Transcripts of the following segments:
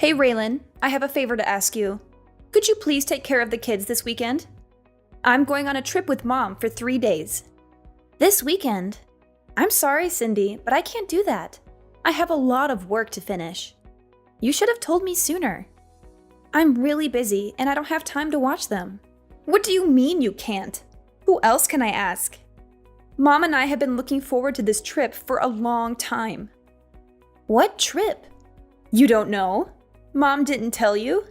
Hey Raylan, I have a favor to ask you. Could you please take care of the kids this weekend? I'm going on a trip with Mom for 3 days. This weekend? I'm sorry, Cindy, but I can't do that. I have a lot of work to finish. You should have told me sooner. I'm really busy and I don't have time to watch them. What do you mean you can't? Who else can I ask? Mom and I have been looking forward to this trip for a long time. What trip? You don't know? Mom didn't tell you?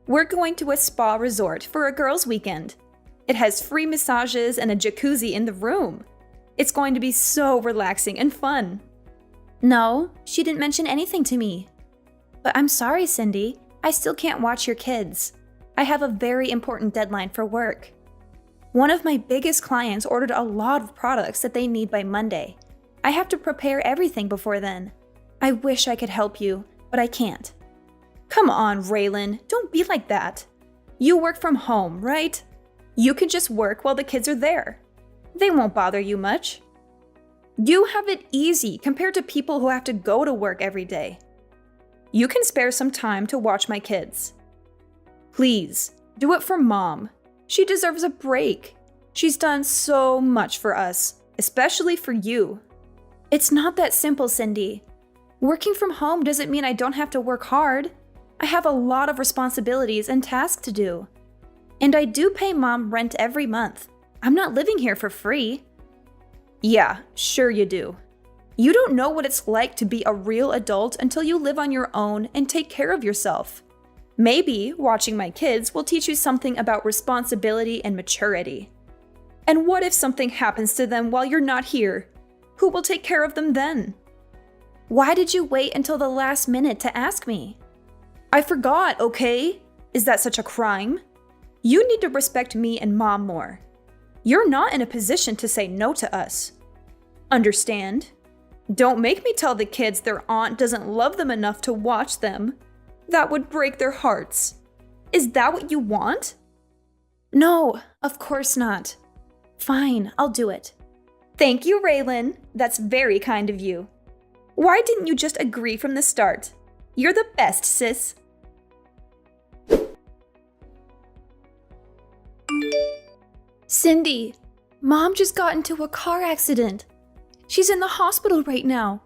We're going to a spa resort for a girls' weekend. It has free massages and a jacuzzi in the room. It's going to be so relaxing and fun. No, she didn't mention anything to me. But I'm sorry, Cindy. I still can't watch your kids. I have a very important deadline for work. One of my biggest clients ordered a lot of products that they need by Monday. I have to prepare everything before then. I wish I could help you, but I can't. Come on, Raylan, don't be like that. You work from home, right? You can just work while the kids are there. They won't bother you much. You have it easy compared to people who have to go to work every day. You can spare some time to watch my kids. Please, do it for Mom. She deserves a break. She's done so much for us, especially for you. It's not that simple, Cindy. Working from home doesn't mean I don't have to work hard. I have a lot of responsibilities and tasks to do. And I do pay Mom rent every month. I'm not living here for free. Yeah, sure you do. You don't know what it's like to be a real adult until you live on your own and take care of yourself. Maybe watching my kids will teach you something about responsibility and maturity. And what if something happens to them while you're not here? Who will take care of them then? Why did you wait until the last minute to ask me? I forgot, okay? Is that such a crime? You need to respect me and Mom more. You're not in a position to say no to us. Understand? Don't make me tell the kids their aunt doesn't love them enough to watch them. That would break their hearts. Is that what you want? No, of course not. Fine, I'll do it. Thank you, Raylan. That's very kind of you. Why didn't you just agree from the start? You're the best, sis. Cindy, Mom just got into a car accident. She's in the hospital right now.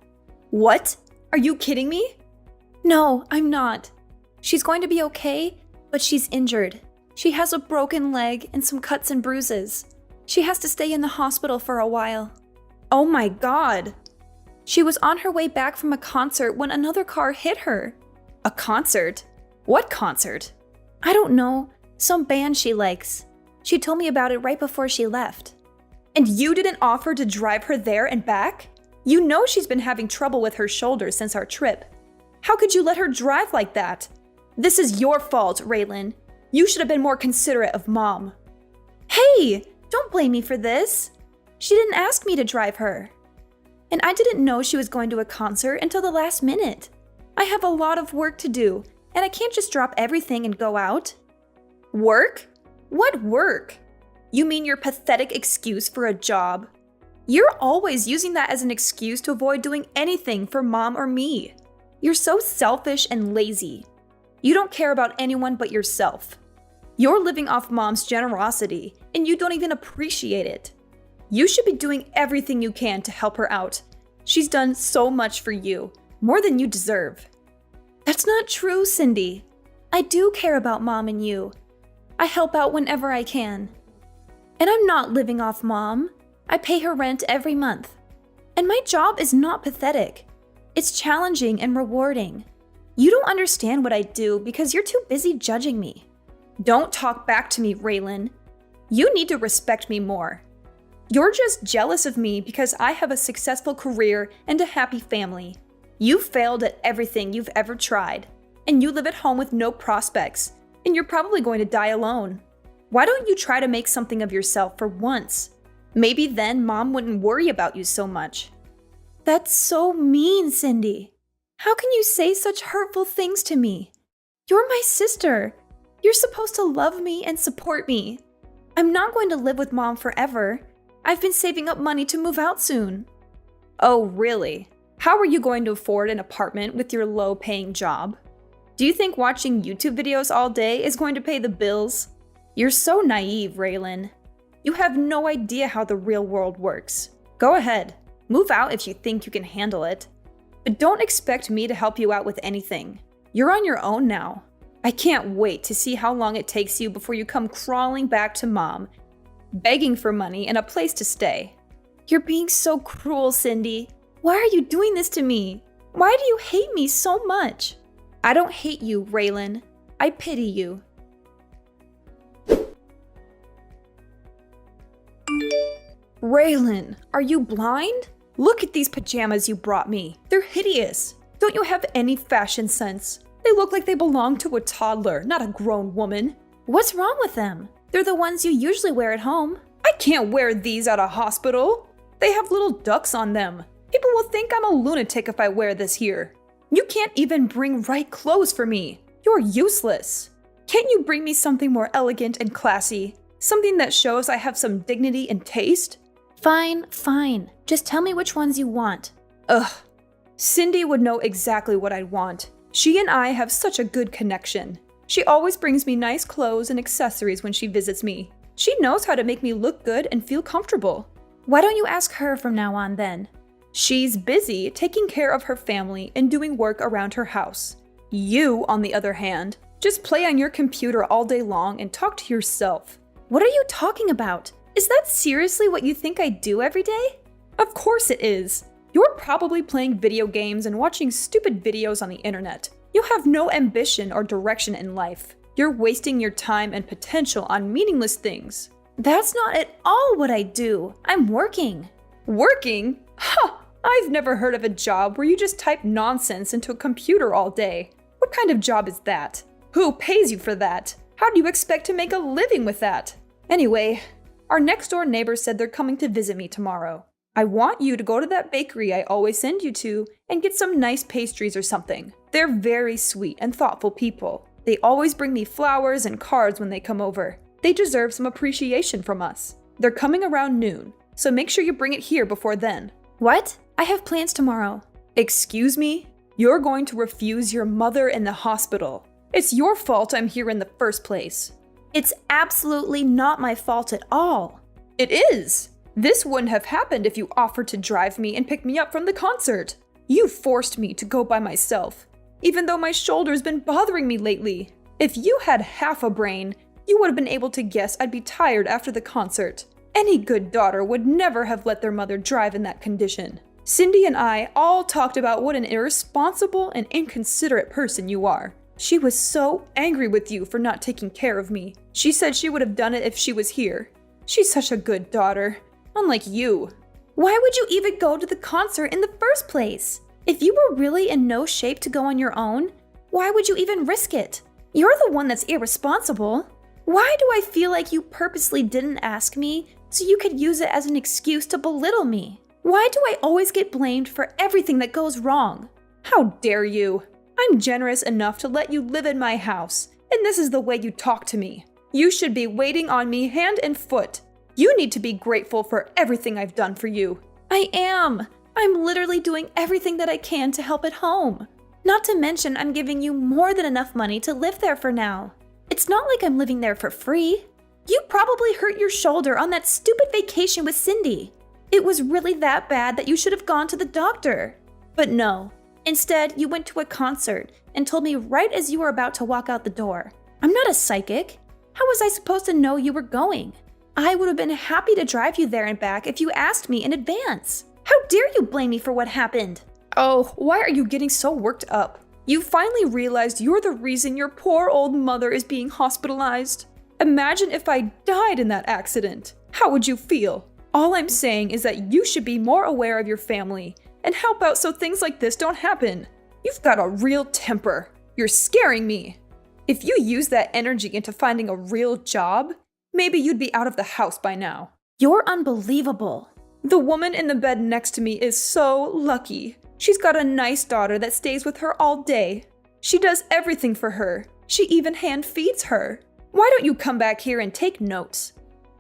What? Are you kidding me? No, I'm not. She's going to be okay, but she's injured. She has a broken leg and some cuts and bruises. She has to stay in the hospital for a while. Oh my God. She was on her way back from a concert when another car hit her. A concert? What concert? I don't know. Some band she likes. She told me about it right before she left. And you didn't offer to drive her there and back? You know she's been having trouble with her shoulder since our trip. How could you let her drive like that? This is your fault, Raylan. You should have been more considerate of Mom. Hey, don't blame me for this. She didn't ask me to drive her. And I didn't know she was going to a concert until the last minute. I have a lot of work to do, and I can't just drop everything and go out. Work? What work? You mean your pathetic excuse for a job? You're always using that as an excuse to avoid doing anything for Mom or me. You're so selfish and lazy. You don't care about anyone but yourself. You're living off Mom's generosity, and you don't even appreciate it. You should be doing everything you can to help her out. She's done so much for you, more than you deserve. That's not true, Cindy. I do care about Mom and you. I help out whenever I can. And I'm not living off Mom. I pay her rent every month. And my job is not pathetic. It's challenging and rewarding. You don't understand what I do because you're too busy judging me. Don't talk back to me, Raylan. You need to respect me more. You're just jealous of me because I have a successful career and a happy family. You failed at everything you've ever tried, and you live at home with no prospects, and you're probably going to die alone. Why don't you try to make something of yourself for once? Maybe then Mom wouldn't worry about you so much. That's so mean, Cindy. How can you say such hurtful things to me? You're my sister. You're supposed to love me and support me. I'm not going to live with Mom forever. I've been saving up money to move out soon. Oh, really? How are you going to afford an apartment with your low-paying job? Do you think watching YouTube videos all day is going to pay the bills? You're so naive, Raylan. You have no idea how the real world works. Go ahead, move out if you think you can handle it. But don't expect me to help you out with anything. You're on your own now. I can't wait to see how long it takes you before you come crawling back to Mom, begging for money and a place to stay. You're being so cruel, Cindy. Why are you doing this to me? Why do you hate me so much? I don't hate you, Raylan. I pity you. Raylan, are you blind? Look at these pajamas you brought me. They're hideous. Don't you have any fashion sense? They look like they belong to a toddler, not a grown woman. What's wrong with them? They're the ones you usually wear at home. I can't wear these at a hospital. They have little ducks on them. People will think I'm a lunatic if I wear this here. You can't even bring right clothes for me. You're useless. Can't you bring me something more elegant and classy? Something that shows I have some dignity and taste? Fine. Just tell me which ones you want. Ugh. Cindy would know exactly what I'd want. She and I have such a good connection. She always brings me nice clothes and accessories when she visits me. She knows how to make me look good and feel comfortable. Why don't you ask her from now on then? She's busy taking care of her family and doing work around her house. You, on the other hand, just play on your computer all day long and talk to yourself. What are you talking about? Is that seriously what you think I do every day? Of course it is. You're probably playing video games and watching stupid videos on the internet. You have no ambition or direction in life. You're wasting your time and potential on meaningless things. That's not at all what I do. I'm working. Working? Huh! I've never heard of a job where you just type nonsense into a computer all day. What kind of job is that? Who pays you for that? How do you expect to make a living with that? Anyway, our next door neighbor said they're coming to visit me tomorrow. I want you to go to that bakery I always send you to and get some nice pastries or something. They're very sweet and thoughtful people. They always bring me flowers and cards when they come over. They deserve some appreciation from us. They're coming around noon, so make sure you bring it here before then. What? I have plans tomorrow. Excuse me? You're going to refuse your mother in the hospital. It's your fault I'm here in the first place. It's absolutely not my fault at all. It is. This wouldn't have happened if you offered to drive me and pick me up from the concert. You forced me to go by myself, even though my shoulder's been bothering me lately. If you had half a brain, you would have been able to guess I'd be tired after the concert. Any good daughter would never have let their mother drive in that condition. Cindy and I all talked about what an irresponsible and inconsiderate person you are. She was so angry with you for not taking care of me. She said she would have done it if she was here. She's such a good daughter, unlike you. Why would you even go to the concert in the first place? If you were really in no shape to go on your own, why would you even risk it? You're the one that's irresponsible. Why do I feel like you purposely didn't ask me so you could use it as an excuse to belittle me? Why do I always get blamed for everything that goes wrong? How dare you? I'm generous enough to let you live in my house, and this is the way you talk to me. You should be waiting on me hand and foot. You need to be grateful for everything I've done for you. I am. I'm literally doing everything that I can to help at home. Not to mention I'm giving you more than enough money to live there for now. It's not like I'm living there for free. You probably hurt your shoulder on that stupid vacation with Cindy. It was really that bad that you should have gone to the doctor. But no. Instead, you went to a concert and told me right as you were about to walk out the door. I'm not a psychic. How was I supposed to know you were going? I would have been happy to drive you there and back if you asked me in advance. How dare you blame me for what happened? Oh, why are you getting so worked up? You finally realized you're the reason your poor old mother is being hospitalized. Imagine if I died in that accident. How would you feel? All I'm saying is that you should be more aware of your family and help out so things like this don't happen. You've got a real temper. You're scaring me. If you use that energy into finding a real job, maybe you'd be out of the house by now. You're unbelievable. The woman in the bed next to me is so lucky. She's got a nice daughter that stays with her all day. She does everything for her. She even hand feeds her. Why don't you come back here and take notes?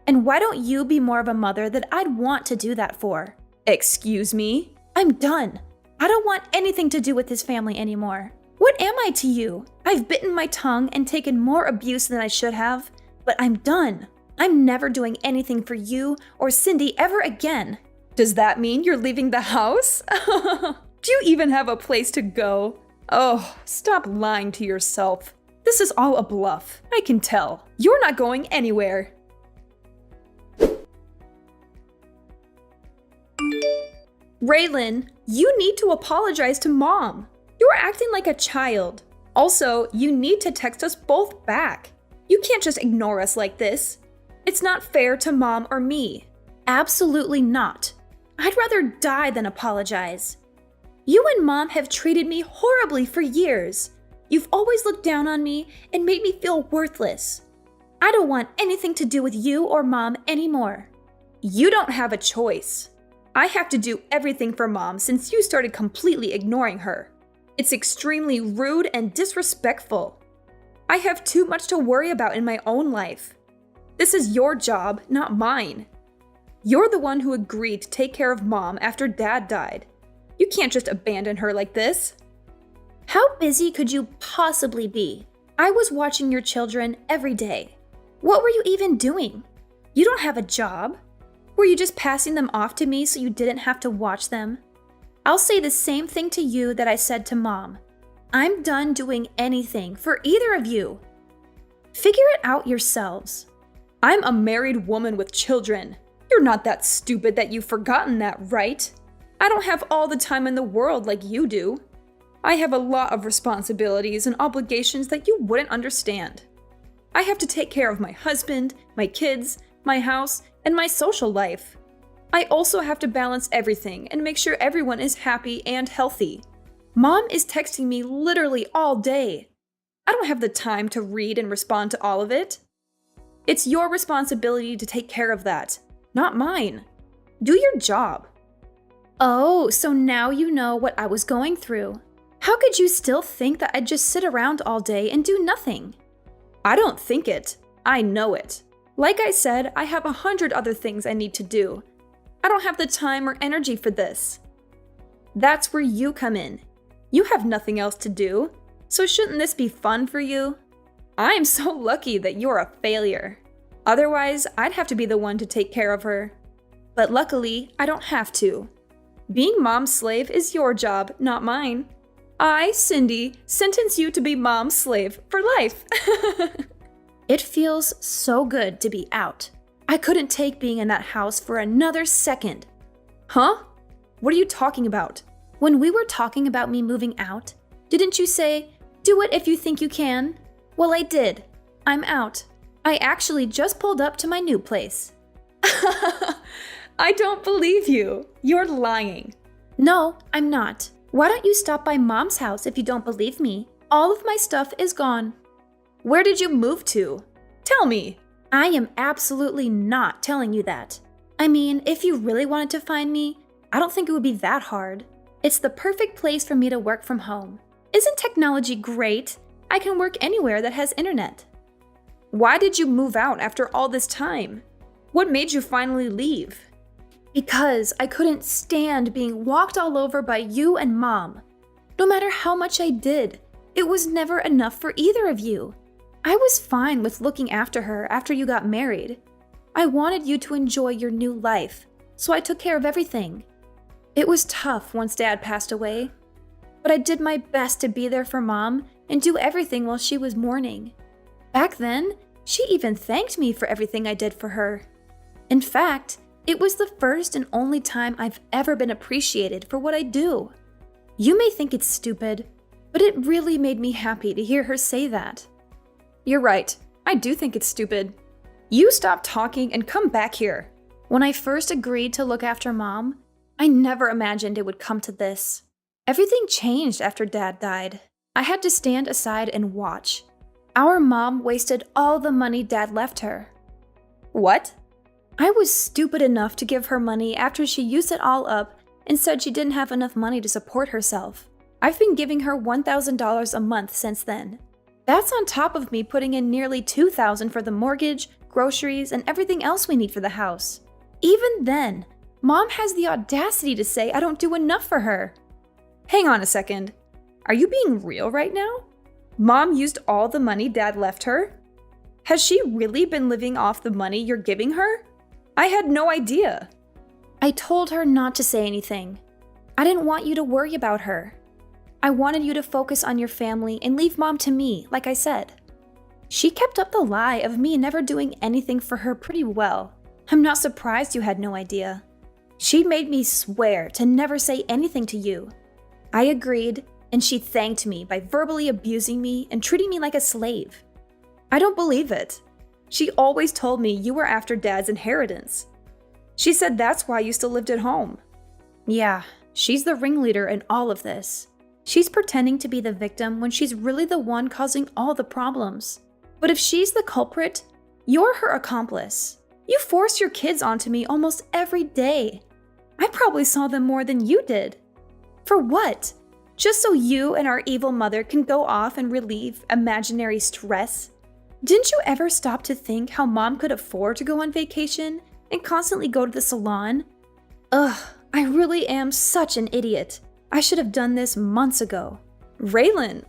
And why don't you be more of a mother that I'd want to do that for? Excuse me? I'm done. I don't want anything to do with this family anymore. What am I to you? I've bitten my tongue and taken more abuse than I should have, but I'm done. I'm never doing anything for you or Cindy ever again. Does that mean you're leaving the house? Do you even have a place to go? Oh, stop lying to yourself. This is all a bluff. I can tell. You're not going anywhere. Raylan, you need to apologize to Mom. You're acting like a child. Also, you need to text us both back. You can't just ignore us like this. It's not fair to Mom or me. Absolutely not. I'd rather die than apologize. You and Mom have treated me horribly for years. You've always looked down on me and made me feel worthless. I don't want anything to do with you or Mom anymore. You don't have a choice. I have to do everything for Mom since you started completely ignoring her. It's extremely rude and disrespectful. I have too much to worry about in my own life. This is your job, not mine. You're the one who agreed to take care of Mom after Dad died. You can't just abandon her like this. How busy could you possibly be? I was watching your children every day. What were you even doing? You don't have a job. Were you just passing them off to me so you didn't have to watch them? I'll say the same thing to you that I said to Mom. I'm done doing anything for either of you. Figure it out yourselves. I'm a married woman with children. You're not that stupid that you've forgotten that, right? I don't have all the time in the world like you do. I have a lot of responsibilities and obligations that you wouldn't understand. I have to take care of my husband, my kids, my house, and my social life. I also have to balance everything and make sure everyone is happy and healthy. Mom is texting me literally all day. I don't have the time to read and respond to all of it. It's your responsibility to take care of that, not mine. Do your job. Oh, so now you know what I was going through. How could you still think that I'd just sit around all day and do nothing? I don't think it. I know it. Like I said, I have 100 other things I need to do. I don't have the time or energy for this. That's where you come in. You have nothing else to do, so shouldn't this be fun for you? I'm so lucky that you're a failure. Otherwise, I'd have to be the one to take care of her. But luckily, I don't have to. Being Mom's slave is your job, not mine. I, Cindy, sentence you to be Mom's slave for life. It feels so good to be out. I couldn't take being in that house for another second. Huh? What are you talking about? When we were talking about me moving out, didn't you say, do it if you think you can? Well, I did. I'm out. I actually just pulled up to my new place. I don't believe you. You're lying. No, I'm not. Why don't you stop by Mom's house if you don't believe me? All of my stuff is gone. Where did you move to? Tell me. I am absolutely not telling you that. I mean, if you really wanted to find me, I don't think it would be that hard. It's the perfect place for me to work from home. Isn't technology great? I can work anywhere that has internet. Why did you move out after all this time? What made you finally leave? Because I couldn't stand being walked all over by you and Mom. No matter how much I did, it was never enough for either of you. I was fine with looking after her after you got married. I wanted you to enjoy your new life, so I took care of everything. It was tough once Dad passed away, but I did my best to be there for Mom and do everything while she was mourning. Back then, she even thanked me for everything I did for her. In fact, it was the first and only time I've ever been appreciated for what I do. You may think it's stupid, but it really made me happy to hear her say that. You're right, I do think it's stupid. You stop talking and come back here. When I first agreed to look after Mom, I never imagined it would come to this. Everything changed after Dad died. I had to stand aside and watch. Our mom wasted all the money Dad left her. What? I was stupid enough to give her money after she used it all up and said she didn't have enough money to support herself. I've been giving her $1,000 a month since then. That's on top of me putting in nearly $2,000 for the mortgage, groceries, and everything else we need for the house. Even then, Mom has the audacity to say I don't do enough for her. Hang on a second. Are you being real right now? Mom used all the money Dad left her? Has she really been living off the money you're giving her? I had no idea. I told her not to say anything. I didn't want you to worry about her. I wanted you to focus on your family and leave Mom to me, like I said. She kept up the lie of me never doing anything for her pretty well. I'm not surprised you had no idea. She made me swear to never say anything to you. I agreed, and she thanked me by verbally abusing me and treating me like a slave. I don't believe it. She always told me you were after Dad's inheritance. She said that's why you still lived at home. Yeah, she's the ringleader in all of this. She's pretending to be the victim when she's really the one causing all the problems. But if she's the culprit, you're her accomplice. You force your kids onto me almost every day. I probably saw them more than you did. For what? Just so you and our evil mother can go off and relieve imaginary stress? Didn't you ever stop to think how Mom could afford to go on vacation and constantly go to the salon? Ugh, I really am such an idiot. I should have done this months ago. Raylan,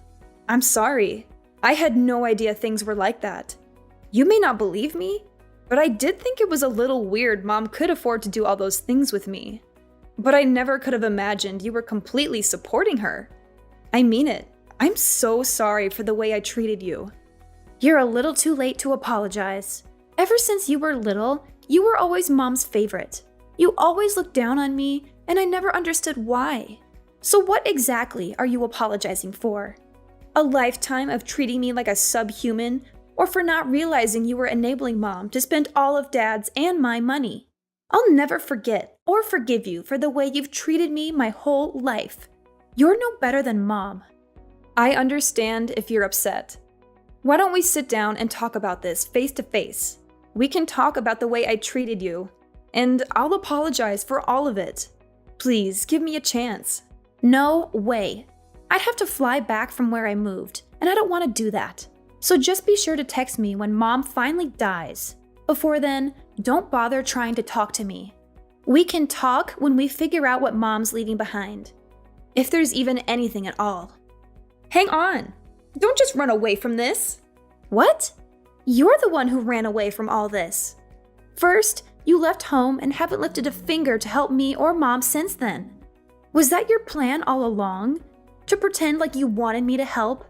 I'm sorry. I had no idea things were like that. You may not believe me, but I did think it was a little weird Mom could afford to do all those things with me. But I never could have imagined you were completely supporting her. I mean it. I'm so sorry for the way I treated you. You're a little too late to apologize. Ever since you were little, you were always Mom's favorite. You always looked down on me, and I never understood why. So what exactly are you apologizing for? A lifetime of treating me like a subhuman, or for not realizing you were enabling Mom to spend all of Dad's and my money? I'll never forget or forgive you for the way you've treated me my whole life. You're no better than Mom. I understand if you're upset. Why don't we sit down and talk about this face to face? We can talk about the way I treated you, and I'll apologize for all of it. Please give me a chance. No way. I'd have to fly back from where I moved, and I don't want to do that. So just be sure to text me when Mom finally dies. Before then, don't bother trying to talk to me. We can talk when we figure out what Mom's leaving behind. If there's even anything at all. Hang on. Don't just run away from this. What? You're the one who ran away from all this. First, you left home and haven't lifted a finger to help me or Mom since then. Was that your plan all along? To pretend like you wanted me to help?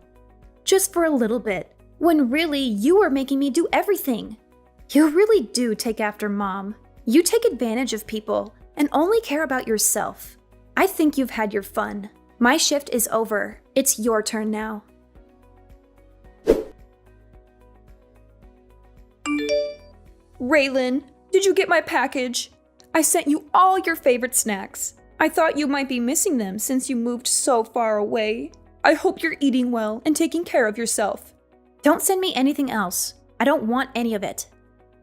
Just for a little bit, when really you were making me do everything. You really do take after Mom. You take advantage of people and only care about yourself. I think you've had your fun. My shift is over. It's your turn now. Raylan, did you get my package? I sent you all your favorite snacks. I thought you might be missing them since you moved so far away. I hope you're eating well and taking care of yourself. Don't send me anything else. I don't want any of it.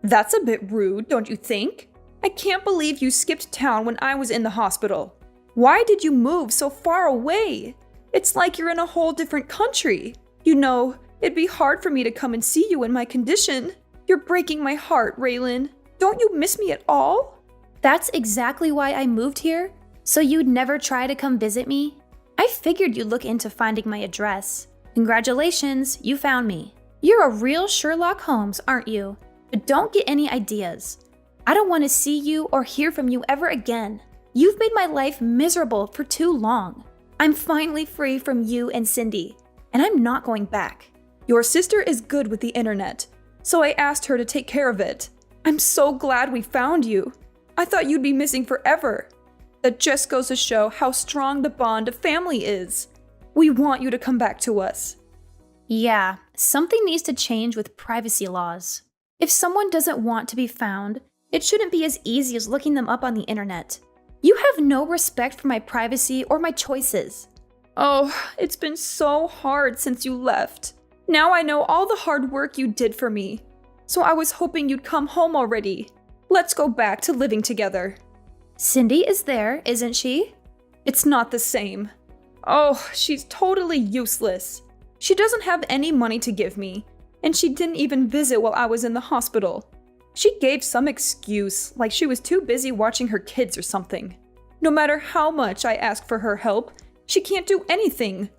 That's a bit rude, don't you think? I can't believe you skipped town when I was in the hospital. Why did you move so far away? It's like you're in a whole different country. You know, it'd be hard for me to come and see you in my condition. You're breaking my heart, Raylan. Don't you miss me at all? That's exactly why I moved here, so you'd never try to come visit me? I figured you'd look into finding my address. Congratulations, you found me. You're a real Sherlock Holmes, aren't you? But don't get any ideas. I don't want to see you or hear from you ever again. You've made my life miserable for too long. I'm finally free from you and Cindy, and I'm not going back. Your sister is good with the internet, so I asked her to take care of it. I'm so glad we found you. I thought you'd be missing forever. That just goes to show how strong the bond of family is. We want you to come back to us. Yeah, something needs to change with privacy laws. If someone doesn't want to be found, it shouldn't be as easy as looking them up on the internet. You have no respect for my privacy or my choices. Oh, it's been so hard since you left. Now I know all the hard work you did for me. So I was hoping you'd come home already. Let's go back to living together. Cindy is there, isn't she? It's not the same. Oh, she's totally useless. She doesn't have any money to give me, and she didn't even visit while I was in the hospital. She gave some excuse, like she was too busy watching her kids or something. No matter how much I ask for her help, she can't do anything.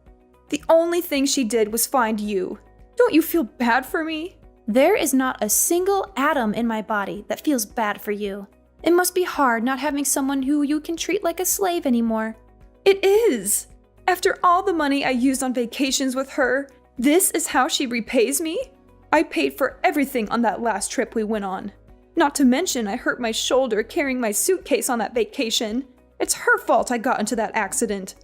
The only thing she did was find you. Don't you feel bad for me? There is not a single atom in my body that feels bad for you. It must be hard not having someone who you can treat like a slave anymore. It is! After all the money I used on vacations with her, this is how she repays me? I paid for everything on that last trip we went on. Not to mention I hurt my shoulder carrying my suitcase on that vacation. It's her fault I got into that accident.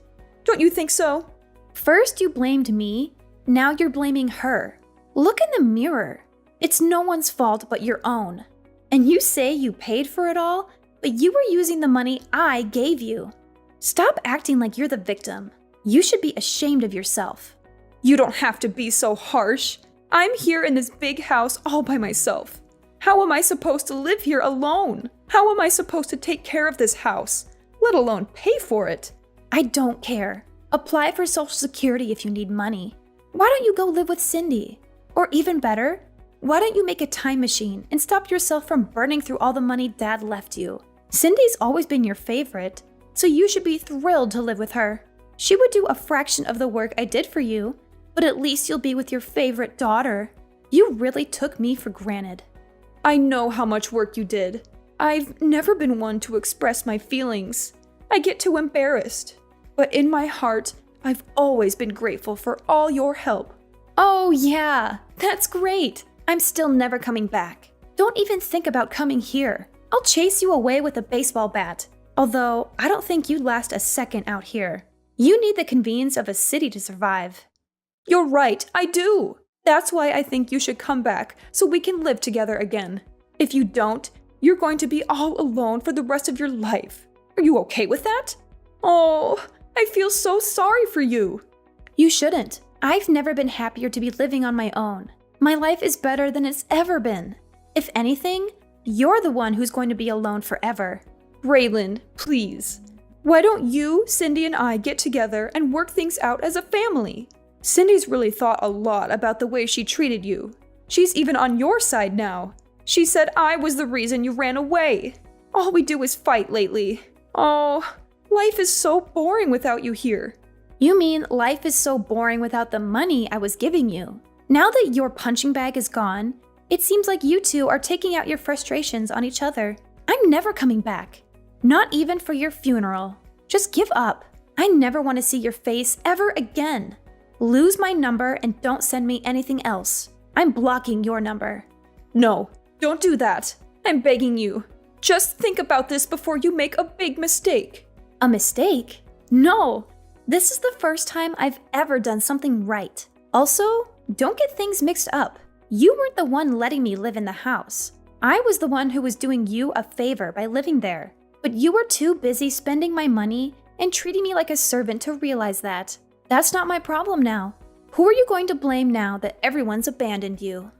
Don't you think so? First you blamed me, now you're blaming her. Look in the mirror. It's no one's fault but your own. And you say you paid for it all, but you were using the money I gave you. Stop acting like you're the victim. You should be ashamed of yourself. You don't have to be so harsh. I'm here in this big house all by myself. How am I supposed to live here alone? How am I supposed to take care of this house, let alone pay for it? I don't care. Apply for Social Security if you need money. Why don't you go live with Cindy? Or even better, why don't you make a time machine and stop yourself from burning through all the money Dad left you? Cindy's always been your favorite, so you should be thrilled to live with her. She would do a fraction of the work I did for you, but at least you'll be with your favorite daughter. You really took me for granted. I know how much work you did. I've never been one to express my feelings. I get too embarrassed. But in my heart, I've always been grateful for all your help. Oh yeah, that's great. I'm still never coming back. Don't even think about coming here. I'll chase you away with a baseball bat. Although, I don't think you'd last a second out here. You need the convenience of a city to survive. You're right, I do. That's why I think you should come back so we can live together again. If you don't, you're going to be all alone for the rest of your life. Are you okay with that? Oh, I feel so sorry for you. You shouldn't. I've never been happier to be living on my own. My life is better than it's ever been. If anything, you're the one who's going to be alone forever. Raylan, please. Why don't you, Cindy, and I get together and work things out as a family? Cindy's really thought a lot about the way she treated you. She's even on your side now. She said I was the reason you ran away. All we do is fight lately. Oh, life is so boring without you here. You mean life is so boring without the money I was giving you? Now that your punching bag is gone, it seems like you two are taking out your frustrations on each other. I'm never coming back. Not even for your funeral. Just give up. I never want to see your face ever again. Lose my number and don't send me anything else. I'm blocking your number. No, don't do that. I'm begging you. Just think about this before you make a big mistake. A mistake? No. This is the first time I've ever done something right. Also, don't get things mixed up. You weren't the one letting me live in the house. I was the one who was doing you a favor by living there. But you were too busy spending my money and treating me like a servant to realize that. That's not my problem now. Who are you going to blame now that everyone's abandoned you?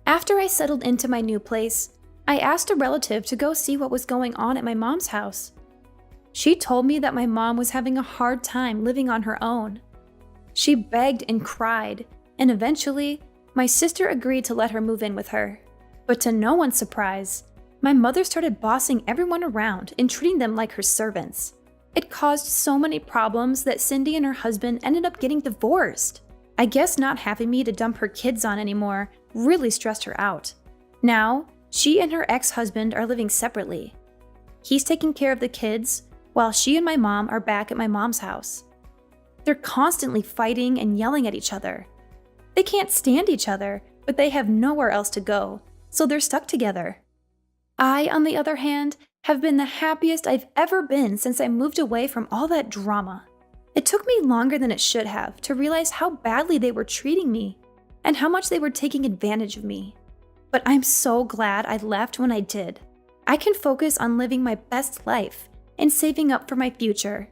After I settled into my new place, I asked a relative to go see what was going on at my mom's house. She told me that my mom was having a hard time living on her own. She begged and cried, and eventually, my sister agreed to let her move in with her. But to no one's surprise, my mother started bossing everyone around and treating them like her servants. It caused so many problems that Cindy and her husband ended up getting divorced. I guess not having me to dump her kids on anymore really stressed her out. Now, she and her ex-husband are living separately. He's taking care of the kids, while she and my mom are back at my mom's house. They're constantly fighting and yelling at each other. They can't stand each other, but they have nowhere else to go, so they're stuck together. I, on the other hand, have been the happiest I've ever been since I moved away from all that drama. It took me longer than it should have to realize how badly they were treating me and how much they were taking advantage of me. But I'm so glad I left when I did. I can focus on living my best life and saving up for my future.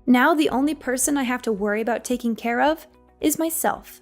Now the only person I have to worry about taking care of is myself.